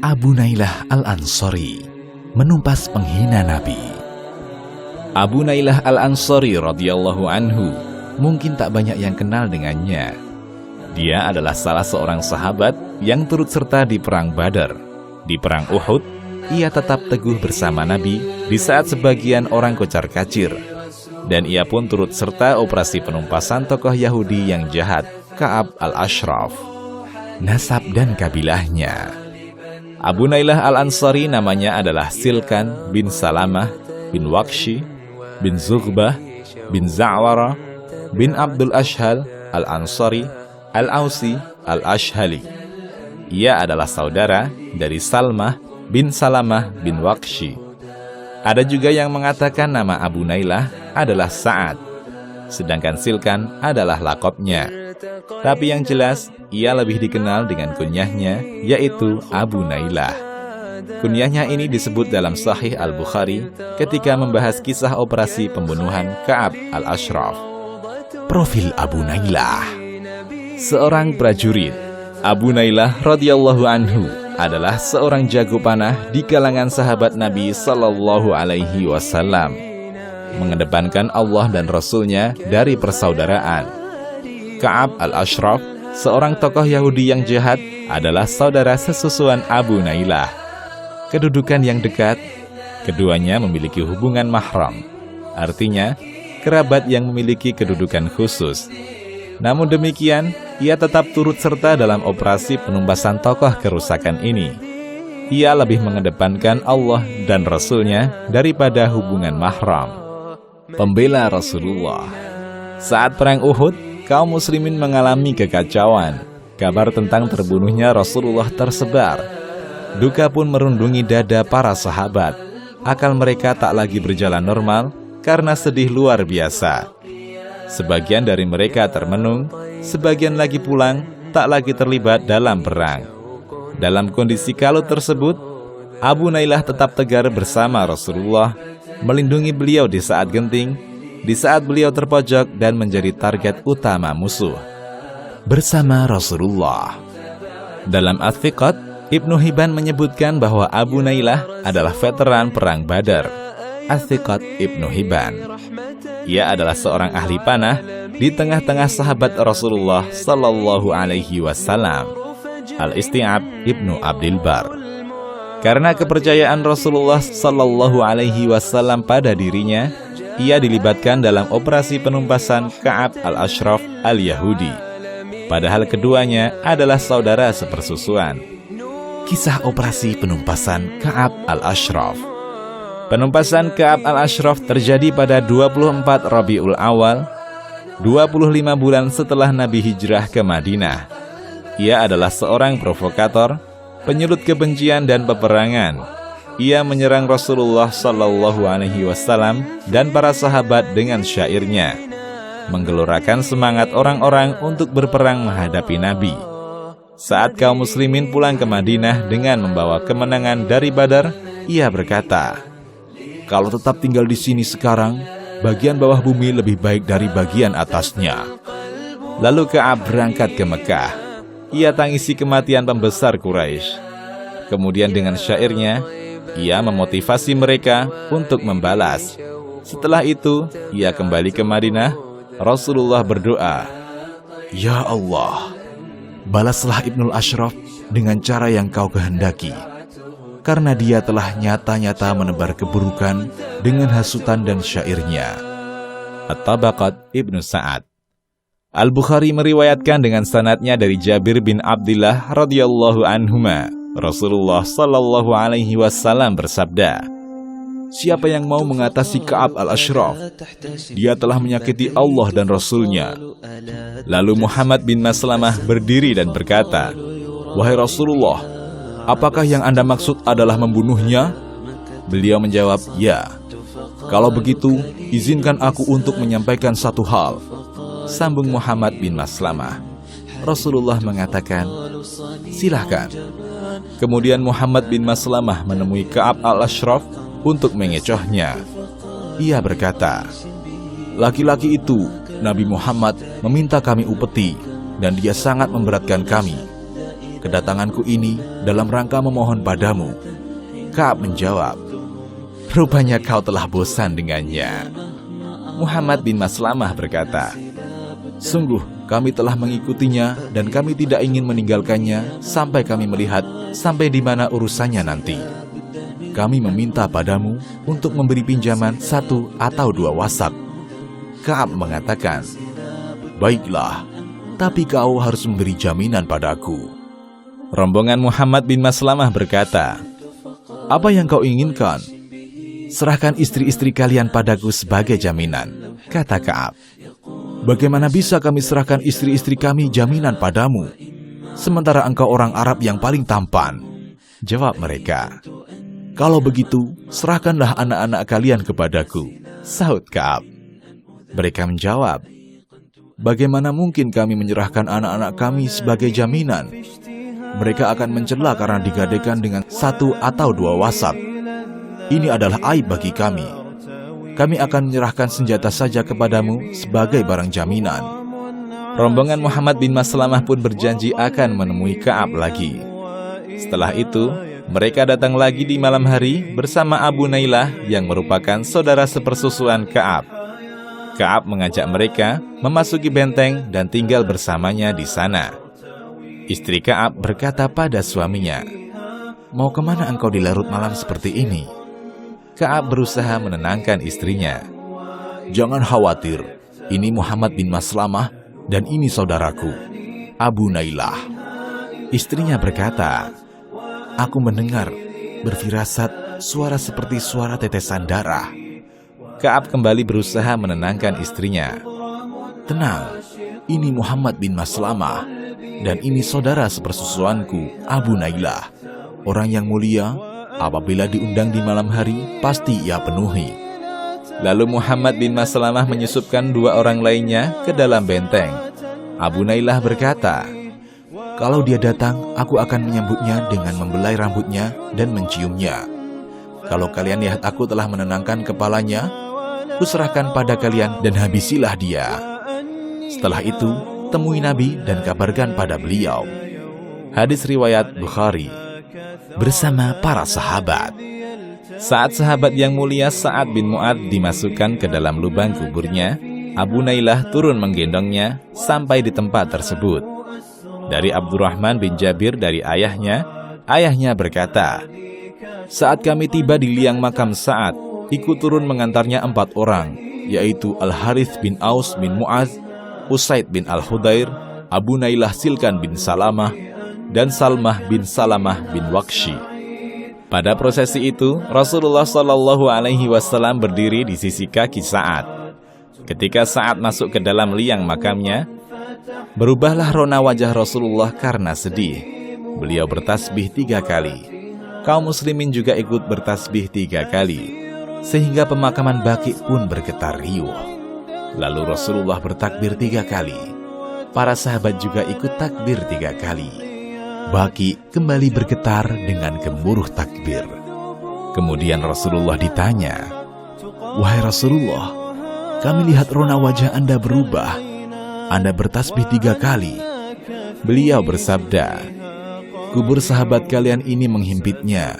Abu Nailah Al-Ansari menumpas penghina Nabi. Abu Nailah Al-Ansari radhiyallahu anhu mungkin tak banyak yang kenal dengannya. Dia adalah salah seorang sahabat yang turut serta di Perang Badar. Di Perang Uhud, ia tetap teguh bersama Nabi di saat sebagian orang kocar-kacir. Dan ia pun turut serta operasi penumpasan tokoh Yahudi yang jahat, Ka'ab al-Ashraf. Nasab dan kabilahnya. Abu Nailah Al-Ansari namanya adalah Silkan bin Salamah bin Waqshi bin Zughbah bin Za'wara bin Abdul Ashhal Al-Ansari Al-Ausi Al-Ashhali. Ia adalah saudara dari Salmah bin Salamah bin Waqshi. Ada juga yang mengatakan nama Abu Nailah adalah Sa'ad, sedangkan Silkan adalah lakopnya. Tapi yang jelas, ia lebih dikenal dengan kunyahnya, yaitu Abu Nailah. Kunyahnya ini disebut dalam Sahih Al-Bukhari ketika membahas kisah operasi pembunuhan Ka'ab al-Ashraf. Profil Abu Nailah. Seorang prajurit, Abu Nailah radhiyallahu anhu adalah seorang jago panah di kalangan sahabat Nabi sallallahu alaihi wasallam, mengedepankan Allah dan Rasul-Nya dari persaudaraan. Ka'ab al-Ashraf, seorang tokoh Yahudi yang jahat, adalah saudara sesusuan Abu Nailah. Kedudukan yang dekat, keduanya memiliki hubungan mahram, artinya kerabat yang memiliki kedudukan khusus. Namun demikian, ia tetap turut serta dalam operasi penumpasan tokoh kerusakan ini. Ia lebih mengedepankan Allah dan Rasul-Nya daripada hubungan mahram. Pembela Rasulullah. Saat Perang Uhud, kaum muslimin mengalami kekacauan. Kabar tentang terbunuhnya Rasulullah tersebar. Duka pun merundungi dada para sahabat. Akal mereka tak lagi berjalan normal karena sedih luar biasa. Sebagian dari mereka termenung, sebagian lagi pulang, tak lagi terlibat dalam perang. Dalam kondisi kalut tersebut, Abu Nailah tetap tegar bersama Rasulullah, melindungi beliau di saat genting, di saat beliau terpojok dan menjadi target utama musuh. Bersama Rasulullah. Dalam At-Thiqat, Ibnu Hibban menyebutkan bahwa Abu Nailah adalah veteran Perang Badar. At-Thiqat Ibnu Hibban. Ia adalah seorang ahli panah di tengah-tengah sahabat Rasulullah sallallahu alaihi wasallam. Al-Isti'ab Ibnu Abdil Bar. Karena kepercayaan Rasulullah sallallahu alaihi wasallam pada dirinya, ia dilibatkan dalam operasi penumpasan Ka'ab al-Ashraf al-Yahudi. Padahal keduanya adalah saudara sepersusuan. Kisah operasi penumpasan Ka'ab al-Ashraf. Penumpasan Ka'ab al-Ashraf terjadi pada 24 Rabiul Awal, 25 bulan setelah Nabi hijrah ke Madinah. Ia adalah seorang provokator, penyulut kebencian dan peperangan. Ia menyerang Rasulullah sallallahu alaihi wasallam dan para sahabat dengan syairnya, menggelorakan semangat orang-orang untuk berperang menghadapi Nabi. Saat kaum muslimin pulang ke Madinah dengan membawa kemenangan dari Badar, ia berkata, "Kalau tetap tinggal di sini sekarang, bagian bawah bumi lebih baik dari bagian atasnya." Lalu Ka'ab berangkat ke Mekah. Ia tangisi kematian pembesar Quraisy. Kemudian dengan syairnya, ia memotivasi mereka untuk membalas. Setelah itu, ia kembali ke Madinah. Rasulullah berdoa, "Ya Allah, balaslah Ibnul Ashraf dengan cara yang kau kehendaki, karena dia telah nyata-nyata menebar keburukan dengan hasutan dan syairnya." At-Tabaqat Ibnu Sa'ad. Al-Bukhari meriwayatkan dengan sanadnya dari Jabir bin Abdillah radhiyallahu anhuma, Rasulullah sallallahu alaihi wasallam bersabda, "Siapa yang mau mengatasi Ka'ab al-Ashraf, dia telah menyakiti Allah dan Rasul-Nya." Lalu Muhammad bin Maslamah berdiri dan berkata, "Wahai Rasulullah, apakah yang Anda maksud adalah membunuhnya?" Beliau menjawab, "Ya." "Kalau begitu, izinkan aku untuk menyampaikan satu hal," sambung Muhammad bin Maslamah. Rasulullah mengatakan, "Silahkan." Kemudian Muhammad bin Maslamah menemui Ka'ab al-Ashraf untuk mengecohnya. Ia berkata, "Laki-laki itu, Nabi Muhammad meminta kami upeti, dan dia sangat memberatkan kami. kedatanganku ini dalam rangka memohon padamu. Ka'ab menjawab, rupanya kau telah bosan dengannya. Muhammad bin Maslamah berkata, sungguh kami telah mengikutinya dan kami tidak ingin meninggalkannya sampai kami melihat sampai di mana urusannya nanti. Kami meminta padamu untuk memberi pinjaman 1 atau 2 wasak. Ka'ab mengatakan, baiklah, tapi kau harus memberi jaminan padaku. Rombongan Muhammad bin Maslamah berkata, apa yang kau inginkan? Serahkan istri-istri kalian padaku sebagai jaminan, kata Ka'ab. Bagaimana bisa kami serahkan istri-istri kami jaminan padamu, sementara engkau orang Arab yang paling tampan? Jawab mereka. Kalau begitu, serahkanlah anak-anak kalian kepadaku, sahut Ka'ab. Mereka menjawab, bagaimana mungkin kami menyerahkan anak-anak kami sebagai jaminan? Mereka akan mencela karena digadaikan dengan 1 atau 2 wasak. Ini adalah aib bagi kami. Kami akan menyerahkan senjata saja kepadamu sebagai barang jaminan. Rombongan Muhammad bin Maslamah pun berjanji akan menemui Ka'ab lagi. Setelah itu, mereka datang lagi di malam hari bersama Abu Nailah yang merupakan saudara sepersusuan Ka'ab. Ka'ab mengajak mereka memasuki benteng dan tinggal bersamanya di sana. Istri Ka'ab berkata pada suaminya, mau kemana engkau di larut malam seperti ini? Ka'ab berusaha menenangkan istrinya. Jangan khawatir, ini Muhammad bin Maslamah dan ini saudaraku, Abu Nailah. Istrinya berkata, aku mendengar berfirasat suara seperti suara tetesan darah. Ka'ab kembali berusaha menenangkan istrinya. Tenang, ini Muhammad bin Maslamah dan ini saudara sepersusuanku, Abu Nailah. Orang yang mulia, apabila diundang di malam hari, pasti ia penuhi. Lalu Muhammad bin Maslamah menyusupkan 2 orang lainnya ke dalam benteng. Abu Nailah berkata, kalau dia datang, aku akan menyambutnya dengan membelai rambutnya dan menciumnya. Kalau kalian lihat aku telah menenangkan kepalanya, kuserahkan pada kalian dan habisilah dia. Setelah itu, temui Nabi dan kabarkan pada beliau. Hadis riwayat Bukhari. Bersama para sahabat. Saat sahabat yang mulia Sa'ad bin Mu'adz dimasukkan ke dalam lubang kuburnya, Abu Nailah turun menggendongnya sampai di tempat tersebut. Dari Abdurrahman bin Jabir dari ayahnya berkata, saat kami tiba di liang makam Sa'ad, ikut turun mengantarnya 4 orang, yaitu Al-Harith bin Aus bin Mu'adz, Usaid bin Al-Hudair, Abu Nailah Silkan bin Salamah, dan Salmah bin Salamah bin Waqshi. Pada prosesi itu, Rasulullah SAW berdiri di sisi kaki Sa'ad. Ketika Sa'ad masuk ke dalam liang makamnya, berubahlah rona wajah Rasulullah karena sedih. Beliau bertasbih 3 kali. Kaum muslimin juga ikut bertasbih 3 kali, sehingga pemakaman Baqi pun bergetar riuh. Lalu Rasulullah bertakbir 3 kali. Para sahabat juga ikut takbir 3 kali. Baqi kembali bergetar dengan gemuruh takbir. Kemudian Rasulullah ditanya, wahai Rasulullah, kami lihat rona wajah Anda berubah. Anda bertasbih 3 kali. Beliau bersabda, kubur sahabat kalian ini menghimpitnya.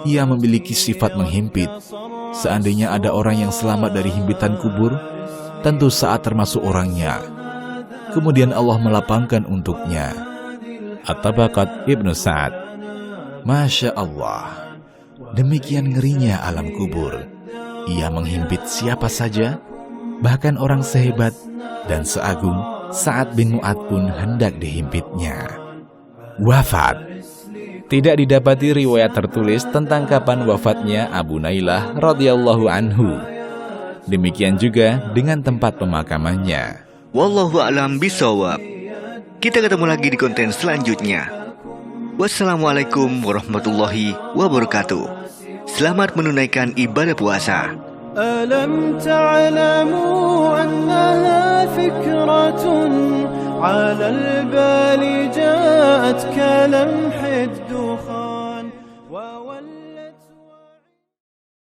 Ia memiliki sifat menghimpit. Seandainya ada orang yang selamat dari himpitan kubur, tentu Sa'ad termasuk orangnya. Kemudian Allah melapangkan untuknya. At-Tabaqat Ibnu Sa'ad. Masya Allah, demikian ngerinya alam kubur. Ia menghimpit siapa saja, bahkan orang sehebat dan seagung Sa'ad bin Mu'adz pun hendak dihimpitnya. Wafat. Tidak didapati riwayat tertulis tentang kapan wafatnya Abu Nailah radhiyallahu anhu. Demikian juga dengan tempat pemakamannya. Wallahu a'lam bishawab. Kita ketemu lagi di konten selanjutnya. Wassalamualaikum warahmatullahi wabarakatuh. Selamat menunaikan ibadah puasa. Alam ta'lamu annaha fikratun 'ala al-bali ja'at kalamhid dukhan.